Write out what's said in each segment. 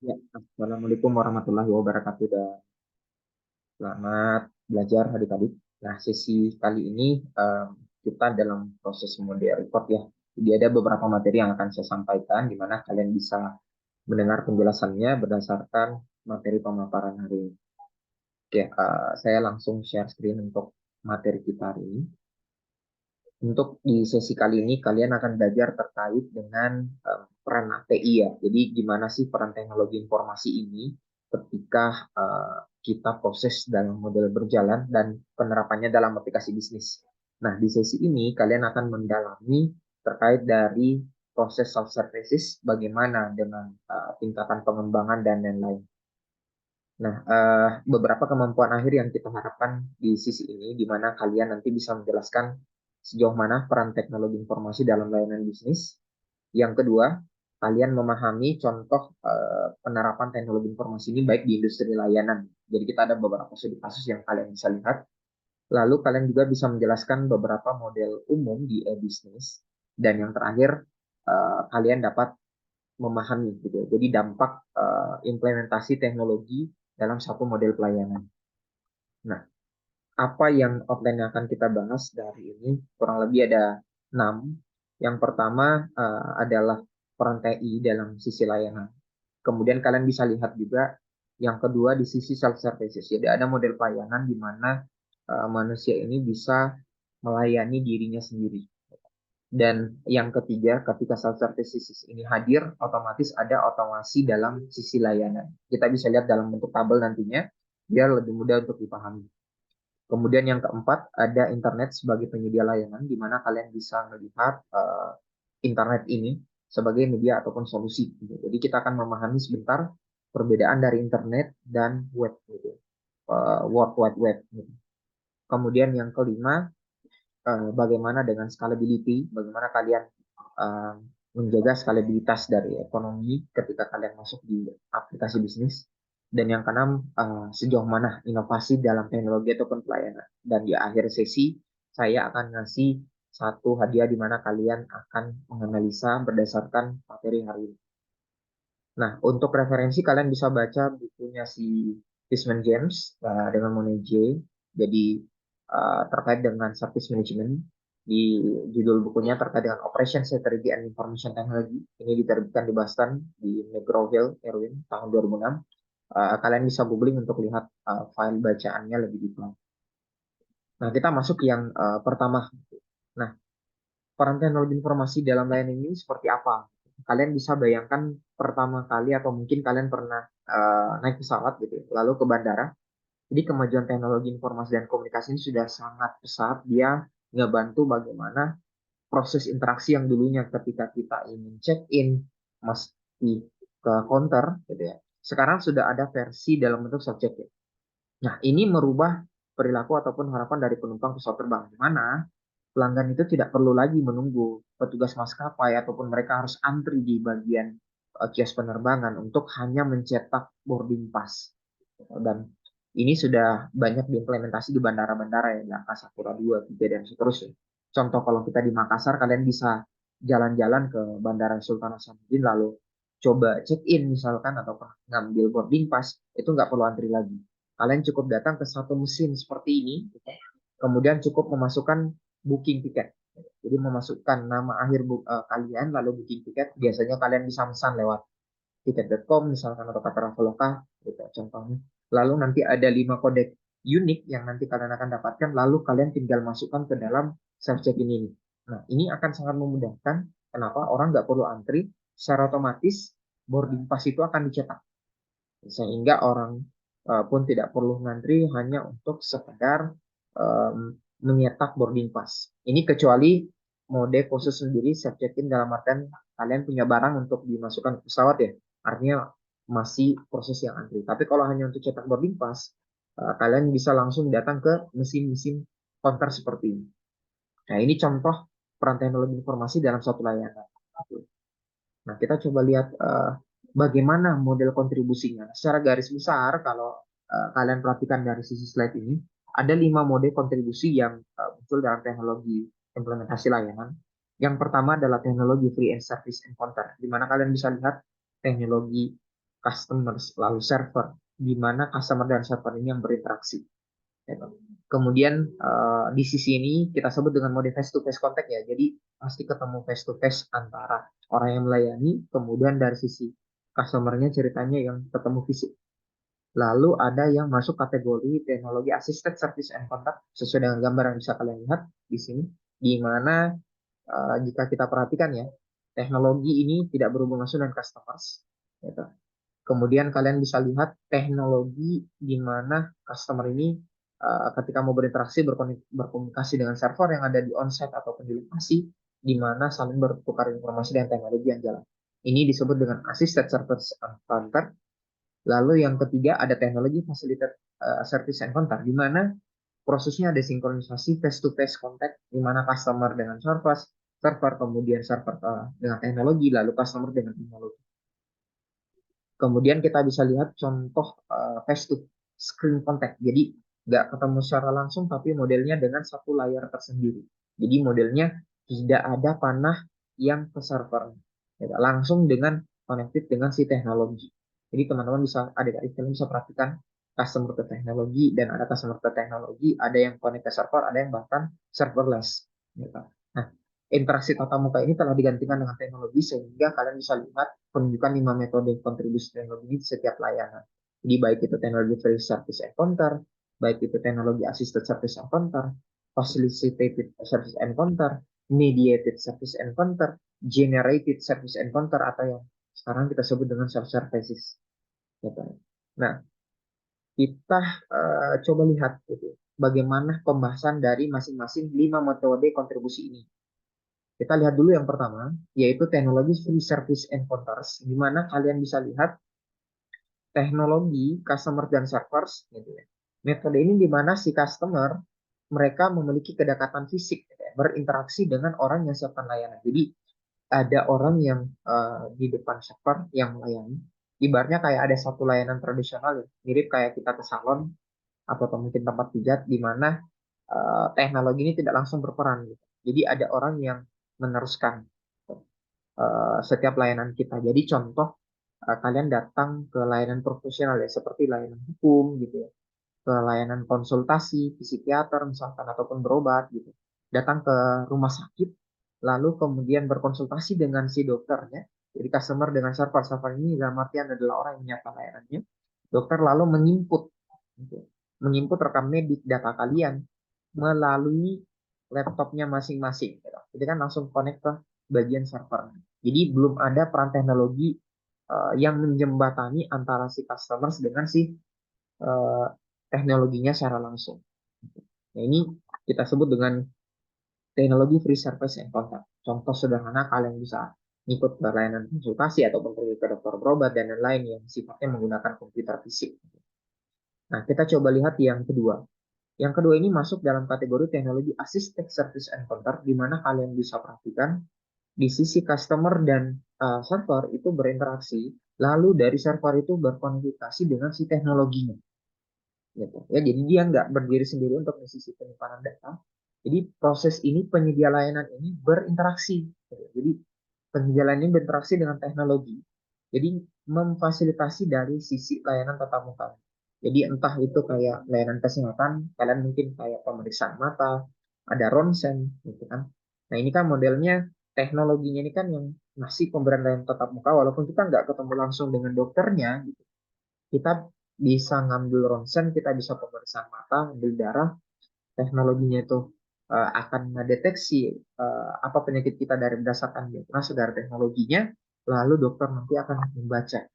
Ya, Assalamualaikum warahmatullahi wabarakatuh dan selamat belajar adik-adik. Nah, sesi kali ini kita dalam proses mode record ya. Jadi ada beberapa materi yang akan saya sampaikan di mana kalian bisa mendengar penjelasannya berdasarkan materi pemaparan hari ini. Oke, saya langsung share screen untuk materi kita hari ini. Untuk di sesi kali ini kalian akan belajar terkait dengan peran ATI ya. Jadi gimana sih peran teknologi informasi ini ketika kita proses dalam model berjalan dan penerapannya dalam aplikasi bisnis. Nah, di sesi ini kalian akan mendalami terkait dari proses self services, bagaimana dengan tingkatan pengembangan dan lain-lain. Nah, beberapa kemampuan akhir yang kita harapkan di sisi ini, di mana kalian nanti bisa menjelaskan sejauh mana peran teknologi informasi dalam layanan bisnis. Yang kedua, kalian memahami contoh penerapan teknologi informasi ini baik di industri layanan. Jadi kita ada beberapa studi kasus yang kalian bisa lihat. Lalu kalian juga bisa menjelaskan beberapa model umum di e-bisnis. Dan yang terakhir, kalian dapat memahami gitu ya. Jadi dampak implementasi teknologi dalam satu model pelayanan. Nah, apa yang outline yang akan kita bahas dari ini kurang lebih ada 6. Yang pertama adalah peran TI dalam sisi layanan. Kemudian kalian bisa lihat juga yang kedua di sisi self services. Jadi ada model pelayanan di mana manusia ini bisa melayani dirinya sendiri. Dan yang ketiga, ketika self services ini hadir, otomatis ada otomasi dalam sisi layanan. Kita bisa lihat dalam bentuk tabel nantinya, biar lebih mudah untuk dipahami. Kemudian yang keempat, ada internet sebagai penyedia layanan, di mana kalian bisa melihat internet ini sebagai media ataupun solusi. Gitu. Jadi kita akan memahami sebentar perbedaan dari internet dan web, gitu. World Wide Web. Gitu. Kemudian yang kelima, bagaimana dengan scalability, bagaimana kalian uh, menjaga skalabilitas dari ekonomi ketika kalian masuk di aplikasi bisnis. Dan yang keenam, sejauh mana inovasi dalam teknologi ataupun pelayanan. Dan di akhir sesi, saya akan ngasih satu hadiah di mana kalian akan menganalisa berdasarkan materi hari ini. Nah, untuk referensi kalian bisa baca bukunya si Fishman James dengan Mone J. Jadi terkait dengan service management di judul bukunya terkait dengan Operation Strategy and Information Technology. Ini diterbitkan di Boston di McGraw-Hill, Erwin tahun 2006. Kalian bisa googling untuk lihat file bacaannya lebih detail. Nah, kita masuk yang pertama. Nah, peran teknologi informasi dalam layanan ini seperti apa? Kalian bisa bayangkan pertama kali atau mungkin kalian pernah naik pesawat gitu ya, lalu ke bandara. Jadi kemajuan teknologi informasi dan komunikasi ini sudah sangat pesat. Dia ngebantu bagaimana proses interaksi yang dulunya ketika kita ingin check-in mesti ke counter gitu ya. Sekarang sudah ada versi dalam bentuk self check-in. Nah, ini merubah perilaku ataupun harapan dari penumpang pesawat terbang, di mana pelanggan itu tidak perlu lagi menunggu petugas maskapai ataupun mereka harus antri di bagian kios penerbangan untuk hanya mencetak boarding pass. Dan ini sudah banyak diimplementasi di bandara-bandara ya, di Angkasa Pura 2, 3, dan seterusnya. Contoh kalau kita di Makassar, kalian bisa jalan-jalan ke Bandara Sultan Hasanuddin lalu coba check-in misalkan atau ngambil boarding pass, itu nggak perlu antri lagi. Kalian cukup datang ke satu mesin seperti ini, kemudian cukup memasukkan booking tiket. Jadi memasukkan nama akhir kalian lalu booking tiket. Biasanya kalian bisa pesan lewat tiket.com misalkan atau Traveloka gitu contohnya. Lalu nanti ada 5 kode unik yang nanti kalian akan dapatkan lalu kalian tinggal masukkan ke dalam self check-in ini. Nah, ini akan sangat memudahkan. Kenapa? Orang nggak perlu antri, secara otomatis boarding pass itu akan dicetak. Sehingga orang pun tidak perlu ngantri hanya untuk sekedar menyetak boarding pass. Ini kecuali mode khusus sendiri self check-in dalam artian kalian punya barang untuk dimasukkan ke pesawat ya. Artinya masih proses yang antri. Tapi kalau hanya untuk cetak boarding pass, kalian bisa langsung datang ke mesin-mesin counter seperti ini. Nah, ini contoh peran teknologi informasi dalam suatu layanan. Nah, kita coba lihat bagaimana model kontribusinya. Secara garis besar, kalau kalian perhatikan dari sisi slide ini, ada 5 mode kontribusi yang muncul dalam teknologi implementasi layanan. Yang pertama adalah teknologi free and service encounter, di mana kalian bisa lihat teknologi customers, lalu server, di mana customer dan server ini yang berinteraksi. Gitu. Kemudian di sisi ini kita sebut dengan mode face to face contact ya. Jadi pasti ketemu face to face antara orang yang melayani, kemudian dari sisi customernya ceritanya yang ketemu fisik. Lalu ada yang masuk kategori teknologi assisted service and contact sesuai dengan gambar yang bisa kalian lihat di sini, di mana jika kita perhatikan ya, teknologi ini tidak berhubungan langsung dengan customers. Gitu. Kemudian kalian bisa lihat teknologi di mana customer ini ketika mau berinteraksi berkomunikasi dengan server yang ada di onsite ataupun di lokasi, di mana saling bertukar informasi dan teknologi yang jalan. Ini disebut dengan assisted service and contact. Lalu yang ketiga ada teknologi facilitated service and contact, di mana prosesnya ada sinkronisasi face to face contact, di mana customer dengan server kemudian server dengan teknologi, lalu customer dengan teknologi. Kemudian kita bisa lihat contoh face to screen contact. Jadi nggak ketemu secara langsung, tapi modelnya dengan satu layar tersendiri. Jadi modelnya tidak ada panah yang ke server, langsung dengan connected dengan si teknologi. Jadi teman-teman bisa, adik-adik kalian bisa perhatikan customer ke teknologi dan ada customer ke teknologi, ada yang connect ke server, ada yang bahkan serverless. Gitu. Nah, interaksi tatap muka ini telah digantikan dengan teknologi sehingga kalian bisa lihat penunjukan 5 metode kontribusi teknologi di setiap layanan. Jadi baik itu teknologi free service encounter, baik itu teknologi assisted service encounter, facilitated service encounter, mediated service encounter, generated service encounter atau yang sekarang kita sebut dengan self-services. Gitu. Nah, kita coba lihat gitu, bagaimana pembahasan dari masing-masing 5 metode kontribusi ini. Kita lihat dulu yang pertama, yaitu teknologi free service encounters, di mana kalian bisa lihat teknologi customer dan servers, gitu ya. Metode ini di mana si customer mereka memiliki kedekatan fisik, gitu ya, berinteraksi dengan orang yang siapkan layanan. Jadi ada orang yang di depan server yang melayani. Ibaratnya kayak ada satu layanan tradisional, ya, mirip kayak kita ke salon atau mungkin tempat pijat, di mana teknologi ini tidak langsung berperan. Gitu. Jadi ada orang yang meneruskan setiap layanan kita. Jadi contoh kalian datang ke layanan profesional ya seperti layanan hukum gitu ya, ke layanan konsultasi psikiater misalkan ataupun berobat gitu. Datang ke rumah sakit lalu kemudian berkonsultasi dengan si dokternya. Jadi customer dengan server ini dalam artian adalah orang yang menyiapkan layanannya. Dokter lalu menginput gitu. Menginput rekam medik data kalian melalui laptopnya masing-masing. Gitu. Jadi kan langsung connect ke bagian server. Jadi belum ada peran teknologi yang menjembatani antara si customers dengan si uh, teknologinya secara langsung. Nah, ini kita sebut dengan teknologi free service and contact. Contoh sederhana kalian bisa ikut layanan konsultasi ataupun pergi ke dokter berobat dan lain-lain yang sifatnya menggunakan komputer fisik. Nah, kita coba lihat yang kedua. Yang kedua ini masuk dalam kategori teknologi assisted service and contact, di mana kalian bisa perhatikan di sisi customer dan server itu berinteraksi, lalu dari server itu berkomunikasi dengan si teknologinya. Gitu. Ya, jadi dia nggak berdiri sendiri untuk di sisi penyimpanan data. Jadi proses ini penyedia layanan ini berinteraksi. Gitu. Jadi penyedia layanan ini berinteraksi dengan teknologi. Jadi memfasilitasi dari sisi layanan tatap muka. Jadi entah itu kayak layanan kesehatan, kalian mungkin kayak pemeriksaan mata, ada ronsen, gitu kan. Nah ini kan modelnya teknologinya ini kan yang masih pemberian layanan tatap muka, walaupun kita nggak ketemu langsung dengan dokternya, gitu. Kita bisa ngambil ronsen, kita bisa pemeriksaan mata, ambil darah, teknologinya itu akan mendeteksi apa penyakit kita dari berdasarkan diagnosa dari teknologinya, lalu dokter nanti akan membaca.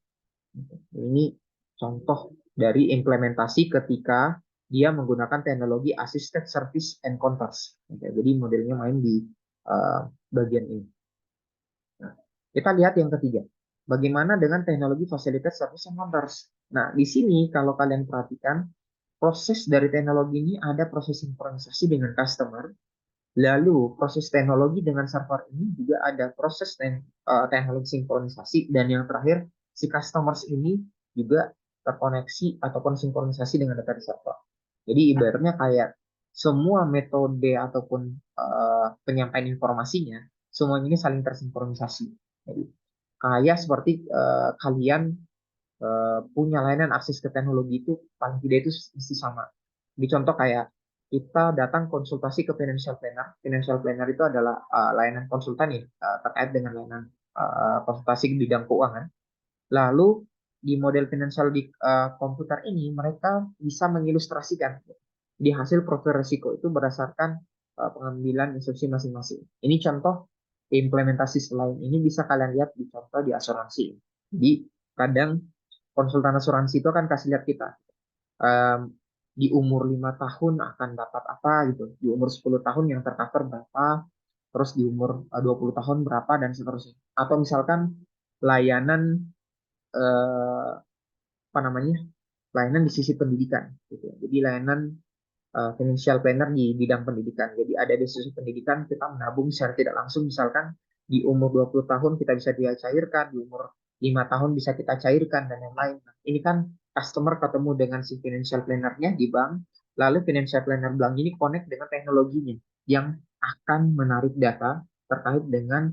Ini contoh dari implementasi ketika dia menggunakan teknologi assisted service encounters. Jadi modelnya main di bagian ini. Nah, kita lihat yang ketiga. Bagaimana dengan teknologi facilitated service encounters? Nah, di sini kalau kalian perhatikan, proses dari teknologi ini ada proses sinkronisasi dengan customer, lalu proses teknologi dengan server ini juga ada proses teknologi sinkronisasi, dan yang terakhir si customers ini juga terkoneksi ataupun sinkronisasi dengan data di server. Jadi ibaratnya kayak semua metode ataupun penyampaian informasinya semuanya ini saling tersinkronisasi. Jadi kayak seperti kalian punya layanan akses ke teknologi itu paling tidak itu mesti sama. Di contoh kayak kita datang konsultasi ke financial planner. Financial planner itu adalah layanan konsultan ya, terkait dengan layanan konsultasi di bidang keuangan. Lalu di model financial di komputer ini mereka bisa mengilustrasikan di hasil profil risiko itu berdasarkan pengambilan instruksi masing-masing. Ini contoh implementasi selain ini bisa kalian lihat di contoh di asuransi. Jadi kadang konsultan asuransi itu akan kasih lihat kita um, di umur 5 tahun akan dapat apa gitu, di umur 10 tahun yang tercover berapa, terus di umur 20 tahun berapa dan seterusnya. Atau misalkan layanan eh, apa namanya? Layanan di sisi pendidikan gitu. Jadi layanan financial planner di bidang pendidikan. Jadi ada di sisi pendidikan kita menabung secara tidak langsung misalkan di umur 20 tahun kita bisa dia cairkan, di umur 5 tahun bisa kita cairkan dan yang lain. Nah, ini kan customer ketemu dengan si financial planner-nya di bank, lalu financial planner bank ini connect dengan teknologinya yang akan menarik data terkait dengan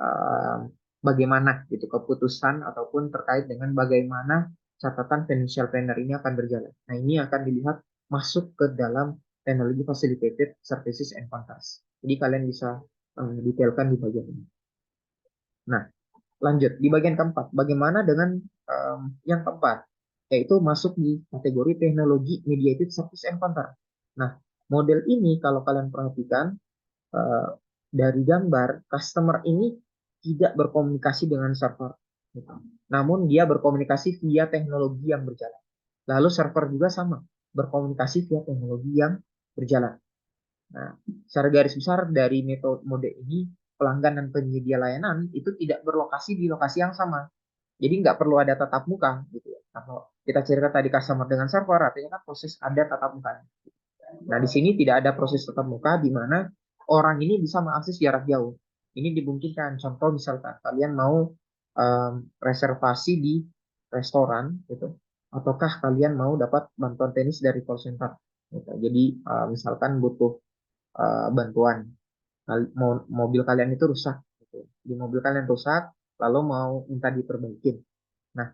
uh, bagaimana gitu keputusan ataupun terkait dengan bagaimana catatan financial planner ini akan berjalan. Nah, ini akan dilihat masuk ke dalam teknologi facilitated services and contracts. Jadi kalian bisa detailkan di bagian ini. Nah, lanjut di bagian keempat. Bagaimana dengan yang keempat? Yaitu masuk di kategori teknologi mediated service and contract. Nah, model ini kalau kalian perhatikan uh, dari gambar, customer ini tidak berkomunikasi dengan server. Gitu. Namun dia berkomunikasi via teknologi yang berjalan. Lalu server juga sama, berkomunikasi via teknologi yang berjalan. Nah, secara garis besar dari metode ini, pelanggan dan penyedia layanan itu tidak berlokasi di lokasi yang sama. Jadi nggak perlu ada tatap muka gitu ya. Kalau kita cerita tadi customer dengan server, artinya kan proses ada tatap muka. Nah, di sini tidak ada proses tatap muka di mana orang ini bisa mengakses jarak jauh. Ini dimungkinkan. Contoh misalkan kalian mau reservasi di restoran gitu, ataukah kalian mau dapat bantuan teknis dari call center. Gitu. Jadi misalkan butuh bantuan, mobil kalian itu rusak, gitu. Di mobil kalian rusak, lalu mau minta diperbaiki. Nah,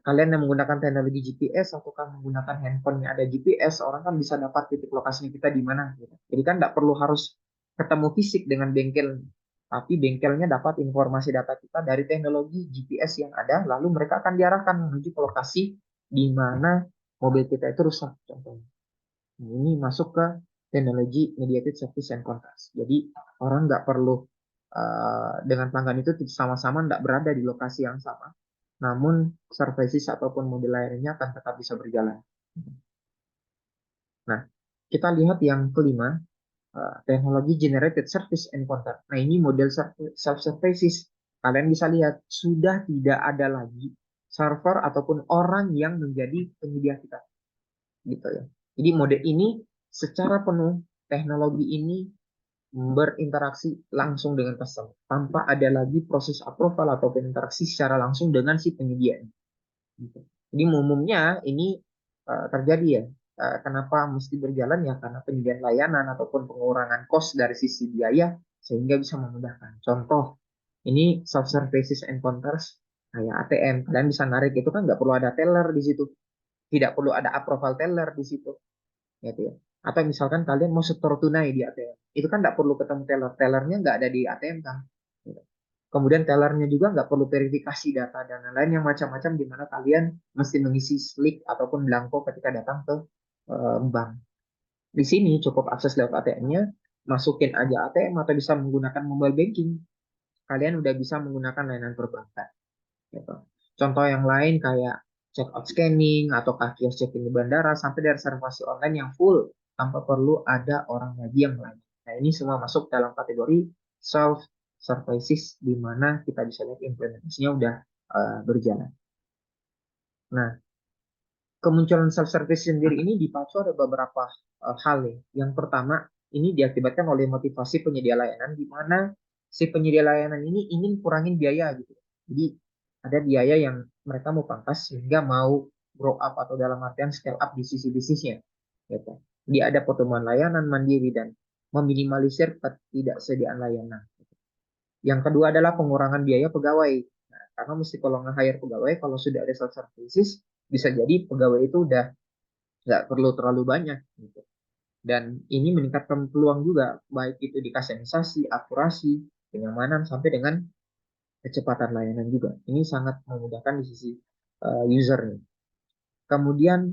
kalian yang menggunakan teknologi GPS ataukah menggunakan handphone yang ada GPS, orang kan bisa dapat titik lokasinya kita di mana. Gitu. Jadi kan tidak perlu harus ketemu fisik dengan bengkel, tapi bengkelnya dapat informasi data kita dari teknologi GPS yang ada, lalu mereka akan diarahkan menuju ke lokasi di mana mobil kita itu rusak, contohnya. Nah, ini masuk ke teknologi mediated service and contracts. Jadi orang nggak perlu dengan pelanggan itu sama-sama nggak berada di lokasi yang sama, namun services ataupun mobil lainnya akan tetap bisa berjalan. Nah, kita lihat yang kelima, teknologi generated service and contract. Nah, ini model self-services. Kalian bisa lihat sudah tidak ada lagi server ataupun orang yang menjadi penyedia kita, gitu ya. Jadi mode ini secara penuh teknologi ini berinteraksi langsung dengan customer tanpa ada lagi proses approval atau interaksi secara langsung dengan si penyedia. Gitu. Jadi umumnya ini terjadi ya. Kenapa mesti berjalan ya karena penyediaan layanan ataupun pengurangan cost dari sisi biaya sehingga bisa memudahkan. Contoh, ini self services and counters kayak ATM. Kalian bisa narik itu kan nggak perlu ada teller di situ. Tidak perlu ada approval teller di situ. Gitu ya. Atau misalkan kalian mau setor tunai di ATM. Itu kan nggak perlu ketemu teller. Tellernya nggak ada di ATM kan. Gitu. Kemudian tellernya juga nggak perlu verifikasi data dan lain-lain yang macam-macam di mana kalian mesti mengisi slip ataupun blanko ketika datang ke bank. Di sini cukup akses lewat ATM-nya, masukin aja ATM atau bisa menggunakan mobile banking. Kalian udah bisa menggunakan layanan perbankan. Gitu. Contoh yang lain kayak check out scanning atau kios check-in di bandara sampai dari reservasi online yang full tanpa perlu ada orang lagi yang lain. Nah, ini semua masuk dalam kategori self services di mana kita bisa lihat implementasinya udah berjalan. Nah, kemunculan self service sendiri ini dipacu ada beberapa hal nih. Yang pertama, ini diakibatkan oleh motivasi penyedia layanan di mana si penyedia layanan ini ingin kurangin biaya gitu. Jadi ada biaya yang mereka mau pangkas sehingga mau grow up atau dalam artian scale up di sisi bisnisnya. Gitu. Jadi ada pertemuan layanan mandiri dan meminimalisir ketidaksediaan layanan. Yang kedua adalah pengurangan biaya pegawai. Karena mesti kalau nge-hire pegawai, kalau sudah ada self services, bisa jadi pegawai itu udah nggak perlu terlalu banyak gitu. Dan ini meningkatkan peluang juga, baik itu di customisasi, akurasi, kenyamanan, sampai dengan kecepatan layanan juga. Ini sangat memudahkan di sisi user nih. Kemudian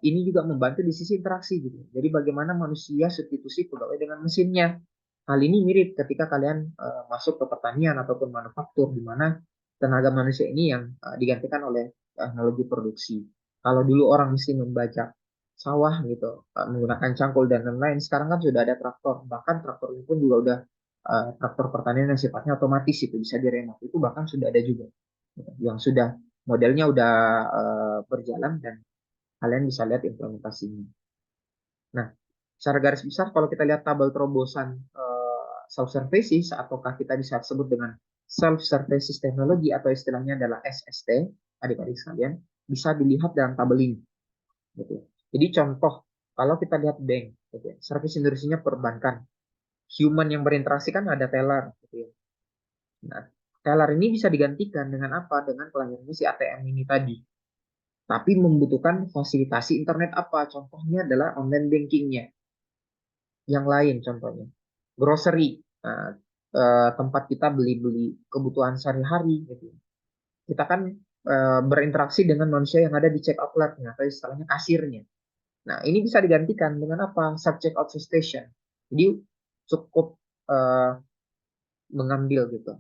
ini juga membantu di sisi interaksi gitu. Jadi bagaimana manusia substitusi pegawai dengan mesinnya. Hal ini mirip ketika kalian masuk ke pertanian ataupun manufaktur, di mana tenaga manusia ini yang digantikan oleh teknologi produksi. Kalau dulu orang mesti membaca sawah gitu, menggunakan cangkul dan lain-lain, sekarang kan sudah ada traktor. Bahkan traktor ini pun juga udah traktor pertanian yang sifatnya otomatis, itu bisa diremot. Itu bahkan sudah ada juga yang sudah modelnya udah berjalan dan kalian bisa lihat implementasinya. Nah, secara garis besar kalau kita lihat tabel terobosan self services, ataukah kita bisa sebut dengan self services teknologi atau istilahnya adalah SST, adik-adik sekalian, bisa dilihat dalam tabel ini. Gitu. Jadi contoh, kalau kita lihat bank, gitu ya, service industri-nya perbankan, human yang berinteraksi kan ada teller. Gitu ya. Nah, teller ini bisa digantikan dengan apa? Dengan kelahirannya si ATM ini tadi. Tapi membutuhkan fasilitasi internet apa? Contohnya adalah online bankingnya. Yang lain contohnya, grocery, nah, tempat kita beli-beli kebutuhan sehari-hari gitu. Kita kan berinteraksi dengan manusia yang ada di check outletnya atau istilahnya kasirnya. Nah, ini bisa digantikan dengan apa? Self check out station. Jadi cukup uh, mengambil gitu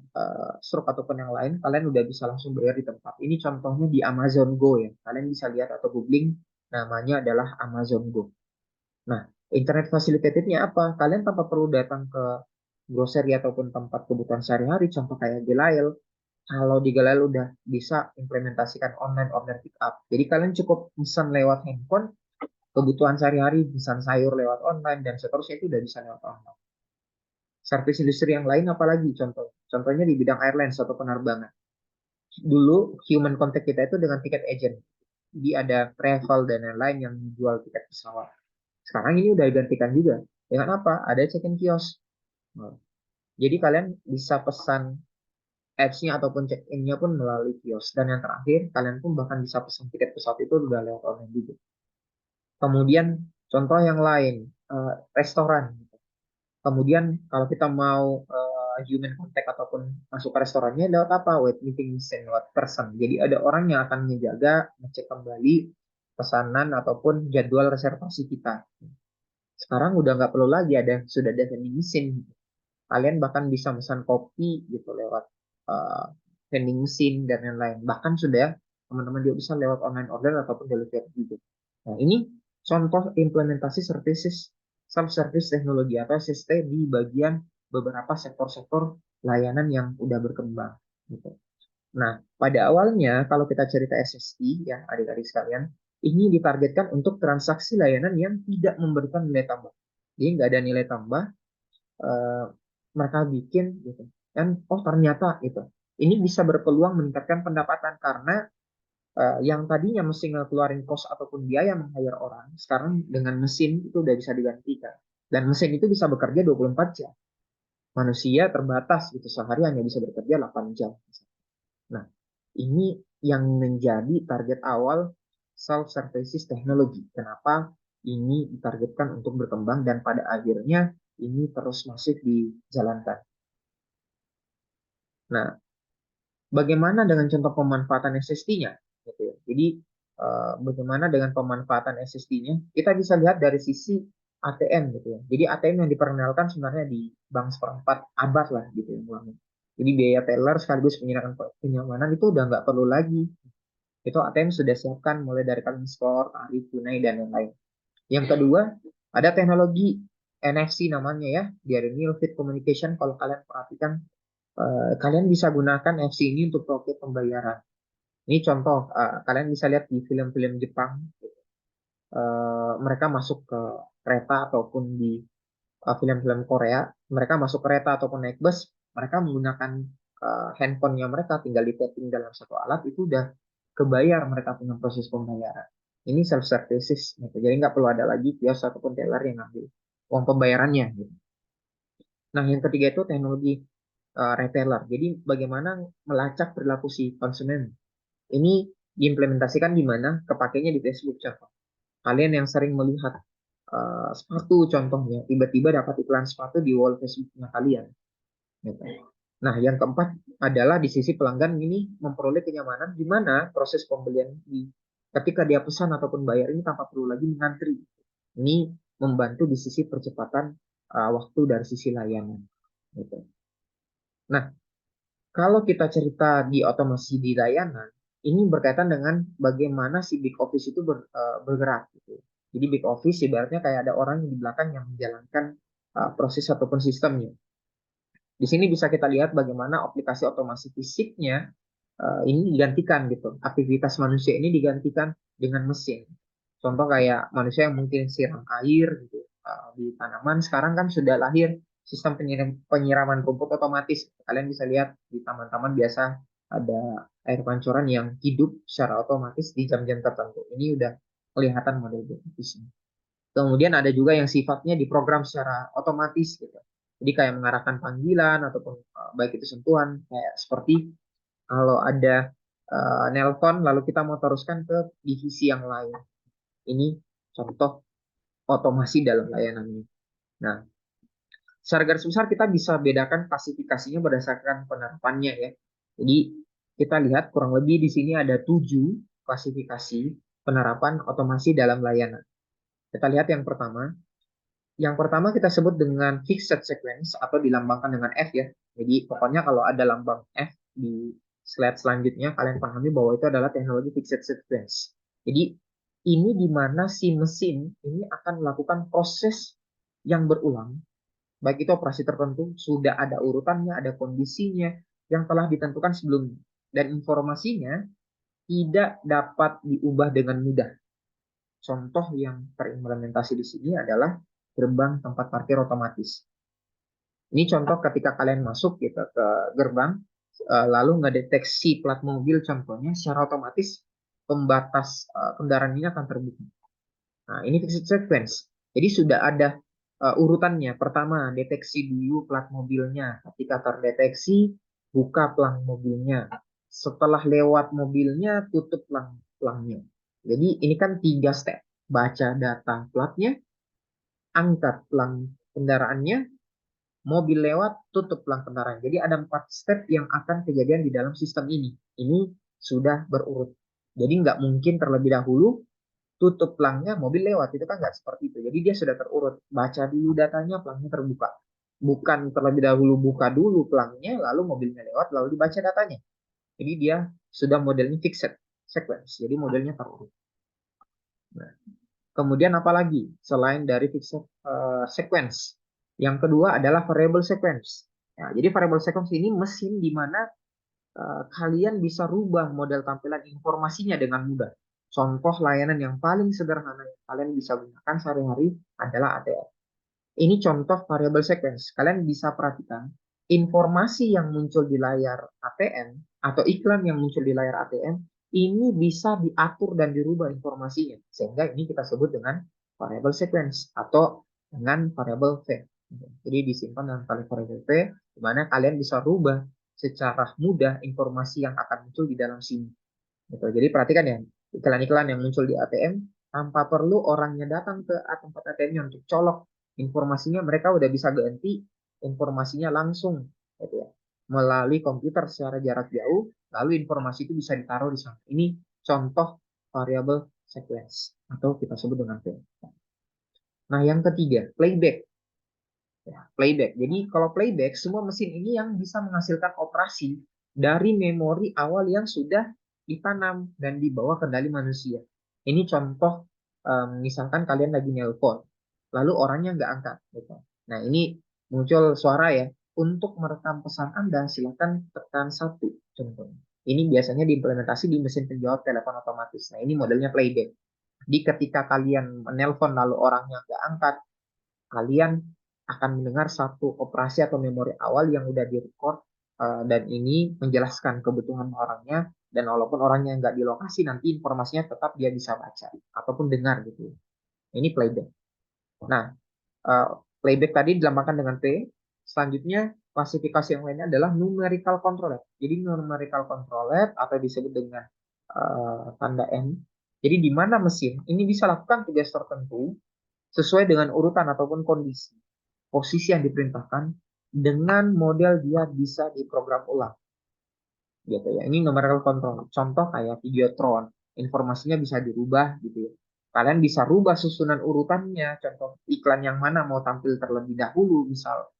stroke ataupun yang lain, kalian udah bisa langsung bayar di tempat. Ini contohnya di Amazon Go ya. Kalian bisa lihat atau googling, namanya adalah Amazon Go. Nah, internet fasilitatifnya apa? Kalian tanpa perlu datang ke grocery ataupun tempat kebutuhan sehari-hari, contoh kayak Gelail. Kalau di Gelail udah bisa implementasikan online order pick up. Jadi kalian cukup pesan lewat handphone, kebutuhan sehari-hari, pesan sayur lewat online, dan seterusnya itu udah bisa lewat online. Service industri yang lain apalagi contoh? Contohnya di bidang airlines atau penerbangan. Dulu human contact kita itu dengan tiket agent. Jadi ada travel dan lain-lain yang menjual tiket pesawat. Sekarang ini udah digantikan juga. Dengan apa? Ada check-in kios. Nah, jadi kalian bisa pesan apps-nya ataupun check-in-nya pun melalui kios. Dan yang terakhir, kalian pun bahkan bisa pesan tiket pesawat itu udah lewat online juga. Kemudian contoh yang lain, restoran. Kemudian kalau kita mau human contact ataupun masuk ke restorannya lewat apa? Web meeting mesin, lewat person. Jadi ada orang yang akan menjaga, ngecek kembali pesanan ataupun jadwal reservasi kita. Sekarang udah nggak perlu lagi sudah ada vending mesin. Kalian bahkan bisa pesan kopi gitu lewat uh, vending mesin dan lain-lain. Bahkan sudah teman-teman juga bisa lewat online order ataupun delivery gitu. Nah, ini contoh implementasi services self-service teknologi atau SST di bagian beberapa sektor-sektor layanan yang udah berkembang gitu. Nah, pada awalnya kalau kita cerita SST ya adik-adik sekalian, ini ditargetkan untuk transaksi layanan yang tidak memberikan nilai tambah. Jadi nggak ada nilai tambah, eh, mereka bikin gitu. Dan oh ternyata gitu. Ini bisa berpeluang meningkatkan pendapatan karena yang tadinya mesti ngeluarin cost ataupun biaya meng-hire orang, sekarang dengan mesin itu udah bisa digantikan. Dan mesin itu bisa bekerja 24 jam. Manusia terbatas gitu, sehari hanya bisa bekerja 8 jam. Nah, ini yang menjadi target awal self-services teknologi. Kenapa ini ditargetkan untuk berkembang dan pada akhirnya ini terus masif dijalankan. Nah, bagaimana dengan contoh pemanfaatan SSD-nya? Gitu ya. Jadi bagaimana dengan pemanfaatan SSD-nya? Kita bisa lihat dari sisi ATM gitu ya. Jadi ATM yang diperkenalkan sebenarnya di bank seperempat abad lah gitu ya. Jadi biaya teller sekaligus penyerahan kenyamanan itu udah nggak perlu lagi. Itu ATM sudah siapkan mulai dari kalian store, tarif, tunai, dan lain-lain. Yang kedua, ada teknologi NFC namanya ya, biar Near Field Communication. Kalau kalian perhatikan, kalian bisa gunakan NFC ini untuk proses pembayaran. Ini contoh, kalian bisa lihat di film-film Jepang, mereka masuk ke kereta ataupun di film-film Korea, mereka masuk kereta ataupun naik bus, mereka menggunakan handphonenya mereka, tinggal di tapping dalam satu alat, itu udah kebayar mereka punya proses pembayaran. Ini self services, gitu. Jadi nggak perlu ada lagi kios ataupun teller yang ngambil uang pembayarannya. Gitu. Nah, yang ketiga itu teknologi retailer. Jadi bagaimana melacak perilaku si konsumen. Ini diimplementasikan di mana kepakainya di Facebook contoh. Kalian yang sering melihat sepatu contohnya, tiba-tiba dapat iklan sepatu di wall Facebooknya kalian. Gitu. Nah, yang keempat adalah di sisi pelanggan ini memperoleh kenyamanan di mana proses pembelian ketika dia pesan ataupun bayar ini tanpa perlu lagi mengantri. Ini membantu di sisi percepatan waktu dari sisi layanan. Gitu. Nah, kalau kita cerita di otomasi di layanan, ini berkaitan dengan bagaimana si big office itu bergerak. Gitu. Jadi big office ibaratnya kayak ada orang di belakang yang menjalankan proses ataupun sistemnya. Di sini bisa kita lihat bagaimana aplikasi otomasi fisiknya ini digantikan gitu. Aktivitas manusia ini digantikan dengan mesin. Contoh kayak manusia yang mungkin siram air gitu di tanaman, sekarang kan sudah lahir sistem penyiraman rumput otomatis. Kalian bisa lihat di taman-taman biasa ada air pancuran yang hidup secara otomatis di jam-jam tertentu. Ini udah kelihatan model bisnisnya. Kemudian ada juga yang sifatnya diprogram secara otomatis gitu. Jadi kayak mengarahkan panggilan ataupun baik itu sentuhan kayak seperti kalau ada nelpon lalu kita mau teruskan ke divisi yang lain. Ini contoh otomasi dalam layanan ini. Nah, secara garis besar kita bisa bedakan klasifikasinya berdasarkan penerapannya ya. Jadi kita lihat kurang lebih di sini ada 7 klasifikasi penerapan otomasi dalam layanan. Kita lihat yang pertama. Yang pertama kita sebut dengan fixed sequence atau dilambangkan dengan F ya. Jadi pokoknya kalau ada lambang F di slide selanjutnya kalian pahami bahwa itu adalah teknologi fixed sequence. Jadi ini di mana si mesin ini akan melakukan proses yang berulang. Baik itu operasi tertentu, sudah ada urutannya, ada kondisinya yang telah ditentukan sebelumnya. Dan informasinya tidak dapat diubah dengan mudah. Contoh yang terimplementasi di sini adalah gerbang tempat parkir otomatis. Ini contoh ketika kalian masuk gitu ke gerbang, lalu ngedeteksi plat mobil contohnya, secara otomatis pembatas kendaraan ini akan terbuka. Nah, ini fixed sequence. Jadi sudah ada urutannya. Pertama, deteksi dulu plat mobilnya. Ketika terdeteksi, buka plang mobilnya. Setelah lewat mobilnya, tutup plangnya. Jadi ini kan 3 step. Baca data platnya, angkat plang kendaraannya, mobil lewat, tutup plang kendaraan. Jadi ada 4 step yang akan kejadian di dalam sistem ini. Ini sudah berurut. Jadi nggak mungkin terlebih dahulu tutup pelangnya mobil lewat, itu kan nggak seperti itu. Jadi dia sudah terurut, baca dulu datanya, pelangnya terbuka, bukan terlebih dahulu buka dulu pelangnya lalu mobilnya lewat lalu dibaca datanya. Jadi dia sudah modelnya fixed sequence, jadi modelnya terurut. Nah, kemudian apalagi selain dari fixed sequence, yang kedua adalah variable sequence. Nah, jadi variable sequence ini mesin di mana kalian bisa rubah model tampilan informasinya dengan mudah. Contoh layanan yang paling sederhana yang kalian bisa gunakan sehari-hari adalah ATM. Ini contoh variable sequence. Kalian bisa perhatikan informasi yang muncul di layar ATM atau iklan yang muncul di layar ATM ini bisa diatur dan dirubah informasinya. Sehingga ini kita sebut dengan variable sequence atau dengan variable V. Jadi disimpan dalam variable V, di mana kalian bisa rubah secara mudah informasi yang akan muncul di dalam sini. Gitu. Jadi perhatikan ya, iklan-iklan yang muncul di ATM tanpa perlu orangnya datang ke tempat ATM-nya untuk colok informasinya, mereka udah bisa ganti informasinya langsung gitu ya, melalui komputer secara jarak jauh, lalu informasi itu bisa ditaruh di sana. Ini contoh variable sequence atau kita sebut dengan V. Nah, yang ketiga, playback. Ya, playback. Jadi kalau playback, semua mesin ini yang bisa menghasilkan operasi dari memori awal yang sudah ditanam dan dibawa kendali manusia. Ini contoh, misalkan kalian lagi nelpon, lalu orangnya nggak angkat. Gitu. Nah, ini muncul suara ya. Untuk merekam pesan Anda, silakan tekan 1. Contohnya. Ini biasanya diimplementasi di mesin penjawab telepon otomatis. Nah, ini modelnya playback. Jadi ketika kalian menelpon lalu orangnya nggak angkat, kalian akan mendengar satu operasi atau memori awal yang udah direcord dan ini menjelaskan kebutuhan orangnya dan walaupun orangnya nggak di lokasi nanti informasinya tetap dia bisa baca ataupun dengar gitu. Ini playback. Nah, playback tadi dilambangkan dengan P. Selanjutnya klasifikasi yang lainnya adalah numerical controller. Jadi numerical controller atau disebut dengan tanda N. Jadi di mana mesin ini bisa lakukan tugas tertentu sesuai dengan urutan ataupun kondisi posisi yang diperintahkan dengan model dia bisa diprogram ulang gitu ya. Ini numerical control. Contoh kayak Videotron, informasinya bisa dirubah gitu ya. Kalian bisa rubah susunan urutannya, contoh iklan yang mana mau tampil terlebih dahulu misal.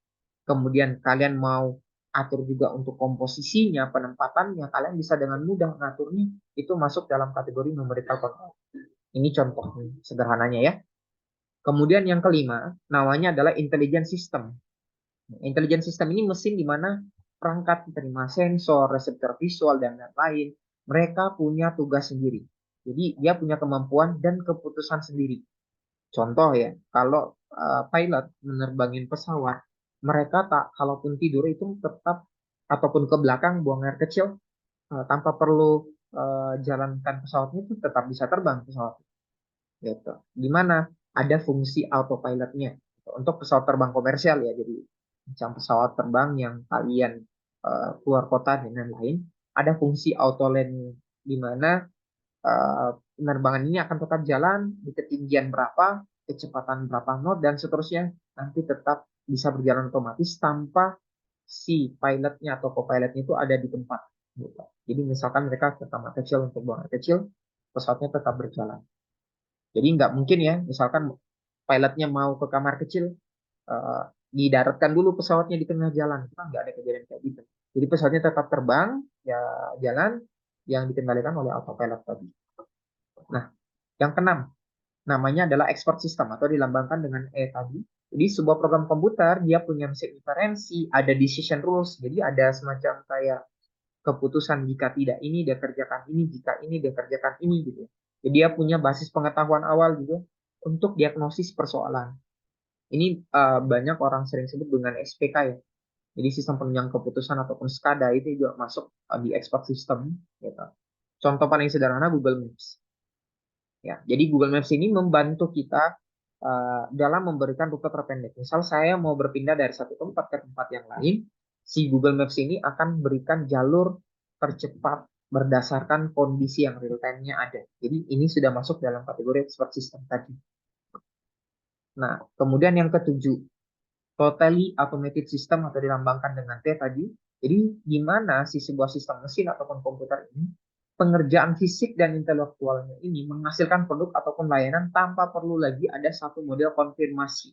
Kemudian kalian mau atur juga untuk komposisinya, penempatannya, kalian bisa dengan mudah mengaturnya, itu masuk dalam kategori numerical control. Ini contoh sederhananya ya. Kemudian yang kelima, namanya adalah intelligent system. Intelligent system ini mesin di mana perangkat penerima sensor, reseptor visual, dan lain-lain, mereka punya tugas sendiri. Jadi dia punya kemampuan dan keputusan sendiri. Contoh ya, kalau pilot menerbangin pesawat, mereka tak, kalaupun tidur itu tetap ataupun ke belakang buang air kecil tanpa perlu jalankan pesawatnya itu tetap bisa terbang pesawat. Gitu. Di mana ada fungsi autopilotnya untuk pesawat terbang komersial ya. Jadi macam pesawat terbang yang kalian keluar kota dan lain-lain, ada fungsi auto land di mana penerbangan ini akan tetap jalan di ketinggian berapa, kecepatan berapa knot dan seterusnya nanti tetap bisa berjalan otomatis tanpa si pilotnya atau co-pilotnya itu ada di tempat. Gitu. Jadi misalkan mereka ke kamar kecil untuk buang air kecil, pesawatnya tetap berjalan. Jadi nggak mungkin ya, misalkan pilotnya mau ke kamar kecil, eh, didaratkan dulu pesawatnya di tengah jalan. Kita nggak ada kejadian kayak gitu. Jadi pesawatnya tetap terbang, ya jalan yang dikendalikan oleh autopilot tadi. Nah, yang keenam, namanya adalah expert system atau dilambangkan dengan E tadi. Jadi sebuah program komputer, dia punya mesin inferensi, ada decision rules, jadi ada semacam kayak keputusan jika tidak ini dia kerjakan ini, jika ini dia kerjakan ini gitu. Jadi dia punya basis pengetahuan awal juga untuk diagnosis persoalan. Ini banyak orang sering sebut dengan SPK ya. Jadi sistem penunjang keputusan ataupun SCADA itu juga masuk di expert system gitu. Contoh paling sederhana Google Maps. Ya, jadi Google Maps ini membantu kita dalam memberikan rute terpendek. Misal saya mau berpindah dari satu tempat ke tempat yang lain, si Google Maps ini akan berikan jalur tercepat berdasarkan kondisi yang real time-nya ada. Jadi ini sudah masuk dalam kategori expert system tadi. Nah, kemudian yang ketujuh, totally automated system atau dilambangkan dengan T tadi. Jadi gimana si sebuah sistem mesin ataupun komputer ini pengerjaan fisik dan intelektualnya ini menghasilkan produk ataupun layanan tanpa perlu lagi ada satu model konfirmasi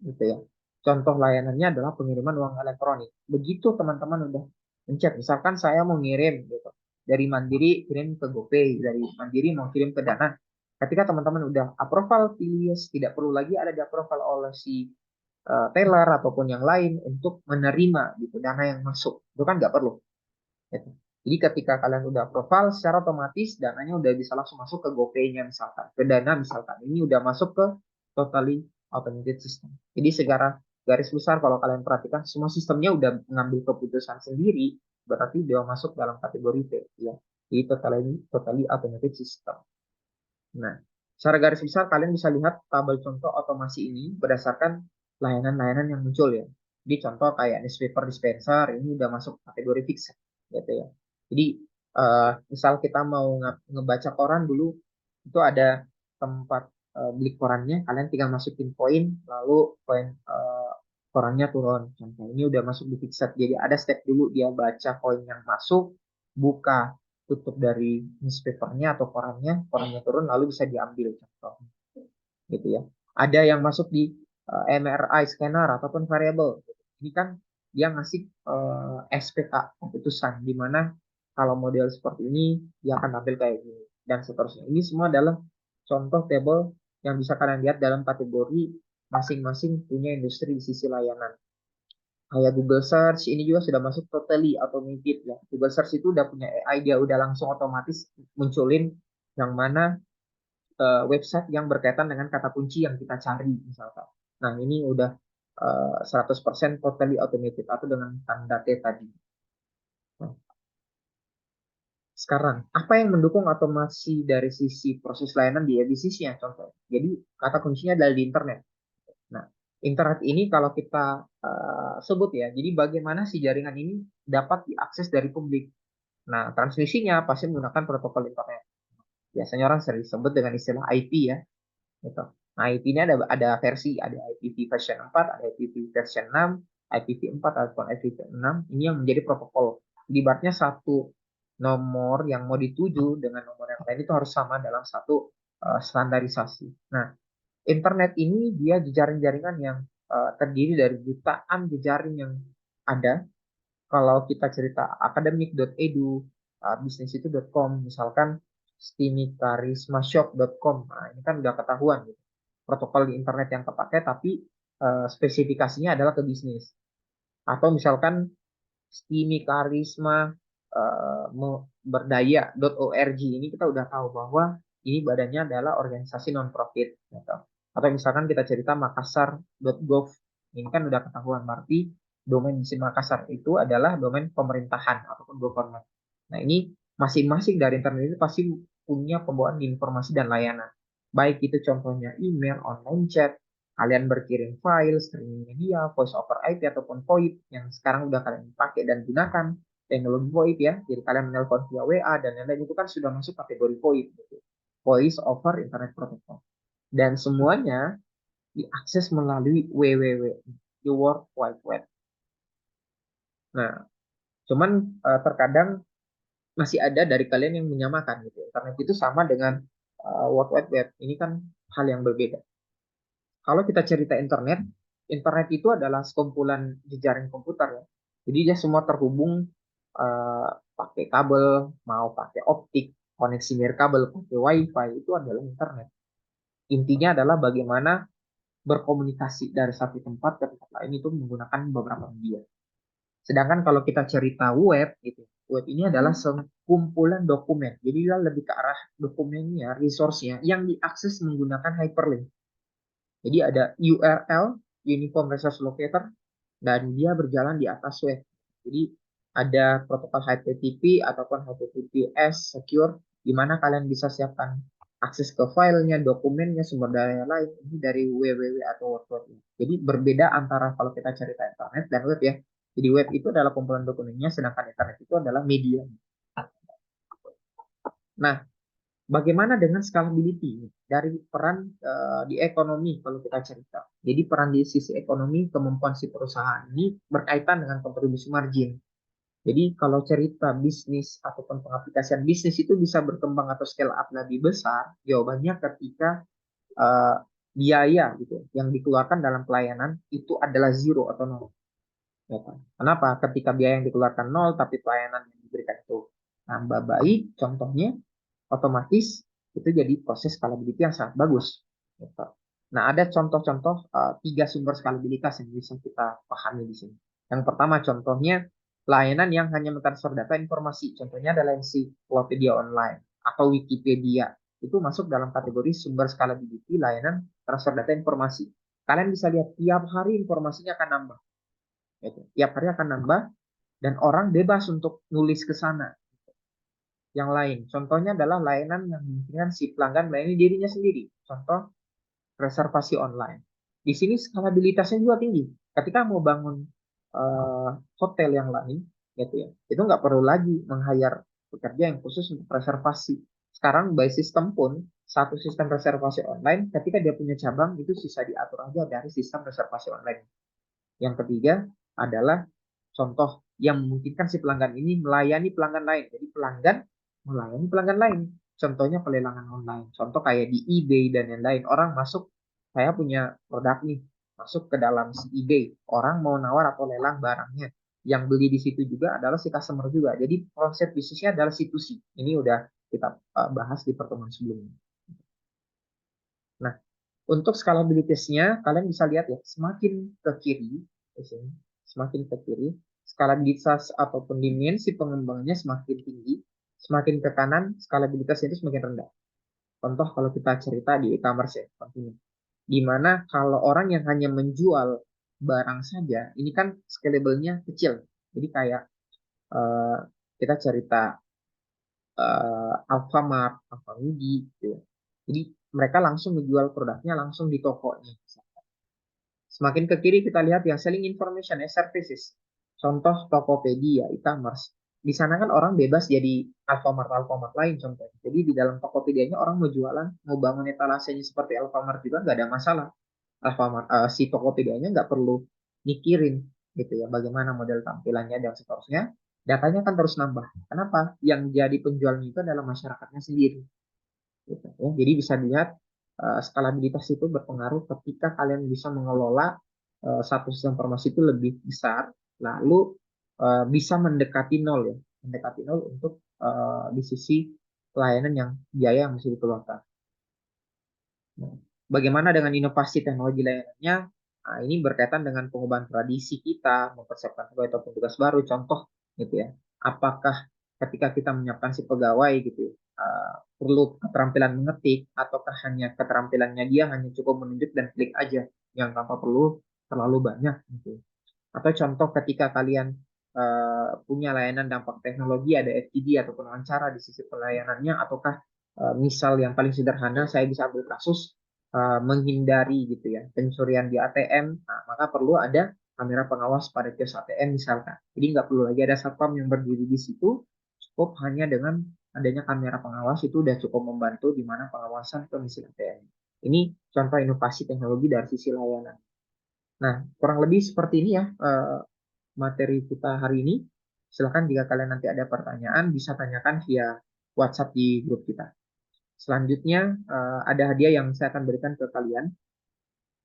gitu ya. Contoh layanannya adalah pengiriman uang elektronik. Begitu teman-teman udah mencet, misalkan saya mau ngirim gitu dari Mandiri kirim ke GoPay, dari Mandiri mau kirim ke Dana. Ketika teman-teman udah approval pilih yes, tidak perlu lagi ada di approval oleh si teller ataupun yang lain untuk menerima gitu dana yang masuk. Itu kan nggak perlu. Gitu. Jadi ketika kalian udah profile, secara otomatis dananya udah bisa langsung masuk ke GoPay-nya misalkan, ke Dana misalkan. Ini udah masuk ke totally automated system. Jadi segera garis besar kalau kalian perhatikan semua sistemnya udah mengambil keputusan sendiri, berarti dia masuk dalam kategori T ya. Jadi totally automated system. Nah, secara garis besar kalian bisa lihat tabel contoh otomasi ini berdasarkan layanan-layanan yang muncul ya. Jadi contoh kayak newspaper dispenser ini udah masuk kategori fixed gitu ya. Jadi misal kita mau ngebaca koran dulu itu ada tempat beli korannya, kalian tinggal masukin poin lalu poin korannya turun. Contoh ini udah masuk di fixed. Jadi ada step dulu dia baca poin yang masuk, buka tutup dari newspapernya atau korannya turun lalu bisa diambil contoh gitu ya. Ada yang masuk di MRI scanner ataupun variable. Ini kan dia ngasih SPK keputusan di mana kalau model seperti ini dia akan tampil kayak gini dan seterusnya. Ini semua adalah contoh table yang bisa kalian lihat dalam kategori masing-masing punya industri di sisi layanan. Kayak Google Search ini juga sudah masuk totally automated ya. Google Search itu udah punya AI, dia udah langsung otomatis munculin yang mana website yang berkaitan dengan kata kunci yang kita cari misalkan. Nah, ini udah 100% totally automated atau dengan tanda T tadi. Nah, sekarang, apa yang mendukung otomasi dari sisi proses layanan di bisnisnya contoh. Jadi, kata kuncinya adalah di internet. Nah, Internet ini kalau kita sebut ya, jadi bagaimana si jaringan ini dapat diakses dari publik. Nah, transmisinya pasti menggunakan protokol internet. Biasanya orang sering sebut dengan istilah IP ya, gitu. Nah, IP ini ada versi, ada IPv version 4, ada IPv version 6, IPv4 ataupun IPv6. Ini yang menjadi protokol. Di ibaratnya satu nomor yang mau dituju dengan nomor yang lain itu harus sama dalam satu standarisasi. Nah, internet ini dia jejaring jaringan yang terdiri dari jutaan jejaring yang ada. Kalau kita cerita academic.edu, bisnisitu.com, misalkan stimikarismashop.com. Nah, ini kan udah ketahuan gitu. Protokol di internet yang kepakai tapi spesifikasinya adalah ke bisnis. Atau misalkan Stimikarisma berdaya.org, ini kita udah tahu bahwa ini badannya adalah organisasi non profit gitu. Atau misalkan kita cerita makassar.gov, ini kan udah ketahuan berarti domain di Makassar itu adalah domain pemerintahan ataupun government. Nah, ini masing-masing dari internet itu pasti punya pembawaan informasi dan layanan. Baik itu contohnya email, online chat, kalian berkirim file, streaming media, voice over IP ataupun VoIP yang sekarang udah kalian pakai dan gunakan teknologi VoIP ya. Jadi kalian menelpon via WA dan lain-lain itu kan sudah masuk kategori VoIP gitu. Voice over Internet Protocol. Dan semuanya diakses melalui www, the World Wide Web. Nah, cuman terkadang masih ada dari kalian yang menyamakan gitu. Internet itu sama dengan World Wide Web. Ini kan hal yang berbeda. Kalau kita cerita internet, internet itu adalah sekumpulan jejaring komputer ya. Jadi dia semua terhubung pakai kabel, mau pakai optik, koneksi nirkabel, pakai wifi, itu adalah internet. Intinya adalah bagaimana berkomunikasi dari satu tempat ke tempat lain itu menggunakan beberapa media. Sedangkan kalau kita cerita web, gitu, web ini adalah sekumpulan dokumen. Jadi dia lebih ke arah dokumennya, resource-nya yang diakses menggunakan hyperlink. Jadi ada URL, Uniform Resource Locator, dan dia berjalan di atas web. Jadi ada protokol HTTP ataupun HTTPS secure, di mana kalian bisa siapkan akses ke filenya, dokumennya, sumber daya lain ini dari www atau World Wide Web. Jadi berbeda antara kalau kita cerita internet dan web ya. Jadi web itu adalah kumpulan dokumennya, sedangkan internet itu adalah media. Nah, bagaimana dengan scalability dari peran di ekonomi kalau kita cerita? Jadi peran di sisi ekonomi kemampuan si perusahaan ini berkaitan dengan kontribusi margin. Jadi kalau cerita bisnis ataupun pengaplikasian bisnis itu bisa berkembang atau scale up lebih besar, jawabannya ketika uh, biaya gitu yang dikeluarkan dalam pelayanan itu adalah zero atau nol. Ya kan? Kenapa? Ketika biaya yang dikeluarkan nol tapi pelayanan yang diberikan itu nambah baik, contohnya otomatis itu jadi proses scalability yang sangat bagus. Gitu. Nah, ada contoh-contoh tiga sumber scalabilitas yang bisa kita pahami di sini. Yang pertama contohnya layanan yang hanya mentransfer data informasi. Contohnya adalah ensiklopedia online atau Wikipedia. Itu masuk dalam kategori sumber scalability layanan transfer data informasi. Kalian bisa lihat tiap hari informasinya akan nambah. Gitu. Tiap hari akan nambah dan orang bebas untuk nulis ke sana yang lain. Contohnya adalah layanan yang memungkinkan si pelanggan melayani dirinya sendiri. Contoh reservasi online. Di sini skalabilitasnya juga tinggi. Ketika mau bangun hotel yang lain, gitu ya, itu nggak perlu lagi meng-hire pekerja yang khusus untuk reservasi. Sekarang by system pun satu sistem reservasi online, ketika dia punya cabang itu bisa diatur aja dari sistem reservasi online. Yang ketiga adalah contoh yang memungkinkan si pelanggan ini melayani pelanggan lain. Jadi pelanggan melayani pelanggan lain. Contohnya pelelangan online. Contoh kayak di eBay dan yang lain. Orang masuk, saya punya produk nih, masuk ke dalam si eBay. Orang mau nawar atau lelang barangnya. Yang beli di situ juga adalah si customer juga. Jadi konsep bisnisnya adalah C2C. Ini udah kita bahas di pertemuan sebelumnya. Nah, untuk scalability-nya, kalian bisa lihat ya, semakin ke kiri, di sini, semakin ke kiri, skalabilitas ataupun dimensi pengembangannya semakin tinggi, semakin ke kanan, skalabilitasnya itu semakin rendah. Contoh kalau kita cerita di e-commerce ya, contohnya. Di mana kalau orang yang hanya menjual barang saja, ini kan scalable-nya kecil. Jadi kayak eh, kita cerita Alfamart, Alfamidi, gitu ya. Jadi mereka langsung menjual produknya langsung di tokonya. Semakin ke kiri kita lihat yang selling information ya, services. Contoh Tokopedia, e-commerce. Di sana kan orang bebas jadi Alfamart lain contohnya. Jadi di dalam Tokopedia-nya orang mau jualan, mau bangun etalasenya seperti Alfamart juga nggak ada masalah. Alfamart, si Tokopedia-nya nggak perlu mikirin gitu ya bagaimana model tampilannya dan seterusnya. Datanya kan terus nambah. Kenapa? Yang jadi penjualnya itu adalah masyarakatnya sendiri. Gitu, ya. Jadi bisa dilihat skalabilitas itu berpengaruh ketika kalian bisa mengelola satu sistem informasi itu lebih besar, lalu bisa mendekati nol ya, mendekati nol untuk di sisi pelayanan yang biaya yang mesti dikeluarkan. Nah, bagaimana dengan inovasi teknologi lainnya? Nah, ini berkaitan dengan pengubahan tradisi kita, mempersiapkan pegawai atau petugas baru. Contoh, gitu ya. Apakah ketika kita menyiapkan si pegawai gitu, ya, perlu keterampilan mengetik, ataukah hanya keterampilannya dia hanya cukup menunjuk dan klik aja, yang tanpa perlu terlalu banyak, gitu. Atau contoh ketika kalian punya layanan dampak teknologi, ada FTD ataupun wawancara di sisi pelayanannya, ataukah misal yang paling sederhana, saya bisa ambil kasus menghindari gitu ya pencurian di ATM, nah, maka perlu ada kamera pengawas pada kios ATM misalkan. Jadi nggak perlu lagi ada satpam yang berdiri di situ, cukup hanya dengan adanya kamera pengawas itu udah cukup membantu di mana pengawasan ke mesin ATM. Ini contoh inovasi teknologi dari sisi layanan. Nah, kurang lebih seperti ini ya materi kita hari ini. Silahkan jika kalian nanti ada pertanyaan, bisa tanyakan via WhatsApp di grup kita. Selanjutnya, ada hadiah yang saya akan berikan ke kalian.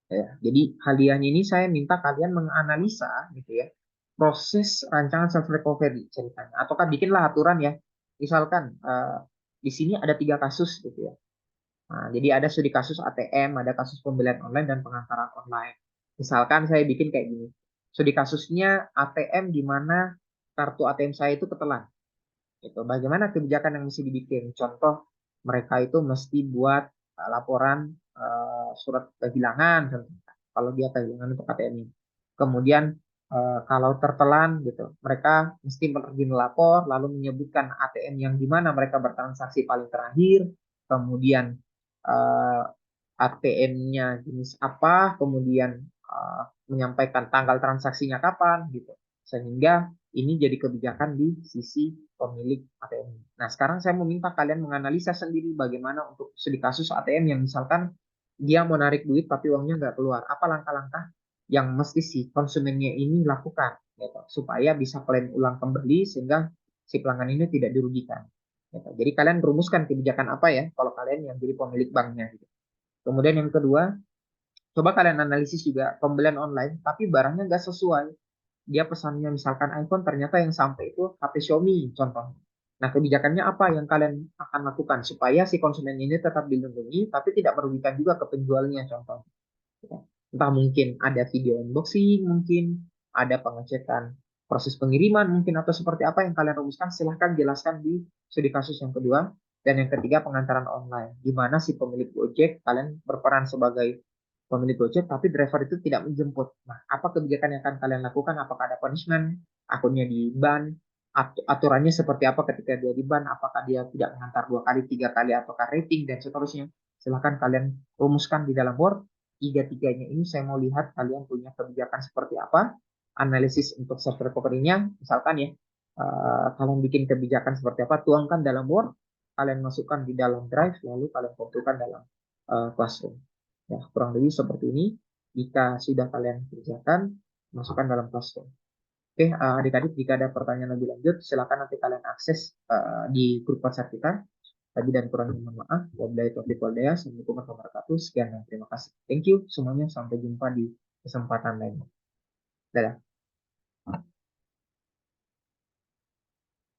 Ya, jadi hadiahnya ini saya minta kalian menganalisa gitu ya, proses rancangan self recovery ceritanya. Ataukah bikinlah aturan ya. Misalkan di sini ada 3 kasus gitu ya. Nah, jadi ada studi kasus ATM, ada kasus pembelian online dan pengantaran online. Misalkan saya bikin kayak gini. Studi kasusnya ATM di mana kartu ATM saya itu ketelan. Gitu. Bagaimana kebijakan yang mesti dibikin? Contoh, mereka itu mesti buat laporan surat kehilangan, contohnya, kalau dia kehilangan untuk ATM ini. Kemudian kalau tertelan gitu, mereka mesti pergi melapor, lalu menyebutkan ATM yang di mana mereka bertransaksi paling terakhir, kemudian ATM-nya jenis apa, kemudian menyampaikan tanggal transaksinya kapan gitu. Sehingga ini jadi kebijakan di sisi pemilik ATM. Nah, sekarang saya mau minta kalian menganalisa sendiri bagaimana untuk studi kasus ATM yang misalkan dia mau narik duit tapi uangnya nggak keluar. Apa langkah-langkah yang mesti si konsumennya ini lakukan gitu, supaya bisa klaim ulang kembali sehingga si pelanggan ini tidak dirugikan. Gitu. Jadi kalian rumuskan kebijakan apa ya kalau kalian yang jadi pemilik banknya. Gitu. Kemudian yang kedua, coba kalian analisis juga pembelian online, tapi barangnya nggak sesuai. Dia pesannya misalkan iPhone, ternyata yang sampai itu HP Xiaomi contohnya. Nah, kebijakannya apa yang kalian akan lakukan supaya si konsumen ini tetap dilindungi, tapi tidak merugikan juga ke penjualnya contohnya. Entah mungkin ada video unboxing, mungkin ada pengecekan proses pengiriman, mungkin atau seperti apa yang kalian rumuskan, silahkan jelaskan di studi kasus yang kedua. Dan yang ketiga, pengantaran online, di mana si pemilik Gojek, kalian berperan sebagai pemilik Gojek, tapi driver itu tidak menjemput. Nah, apa kebijakan yang akan kalian lakukan? Apakah ada punishment? Akunnya di ban? Aturannya seperti apa ketika dia di ban? Apakah dia tidak mengantar 2 kali, 3 kali, ataukah rating, dan seterusnya? Silahkan kalian rumuskan di dalam Word. Tiga-tiganya ini saya mau lihat kalian punya kebijakan seperti apa. Analisis untuk self recovery-nya, misalkan ya, kalian bikin kebijakan seperti apa, tuangkan dalam Word, kalian masukkan di dalam Drive, lalu kalian kumpulkan dalam Classroom. Ya, kurang lebih seperti ini. Jika sudah kalian kerjakan, masukkan dalam Classroom. Oke, adik-adik, jika ada pertanyaan lebih lanjut, silakan nanti kalian akses di grup WhatsApp kita. Tadi dan kurangnya mohon maaf. Wabillahi taufiq wal hidayah. Assalamualaikum warahmatullahi wabarakatuh. Sekian dan terima kasih. Thank you semuanya. Sampai jumpa di kesempatan lain. Dadah.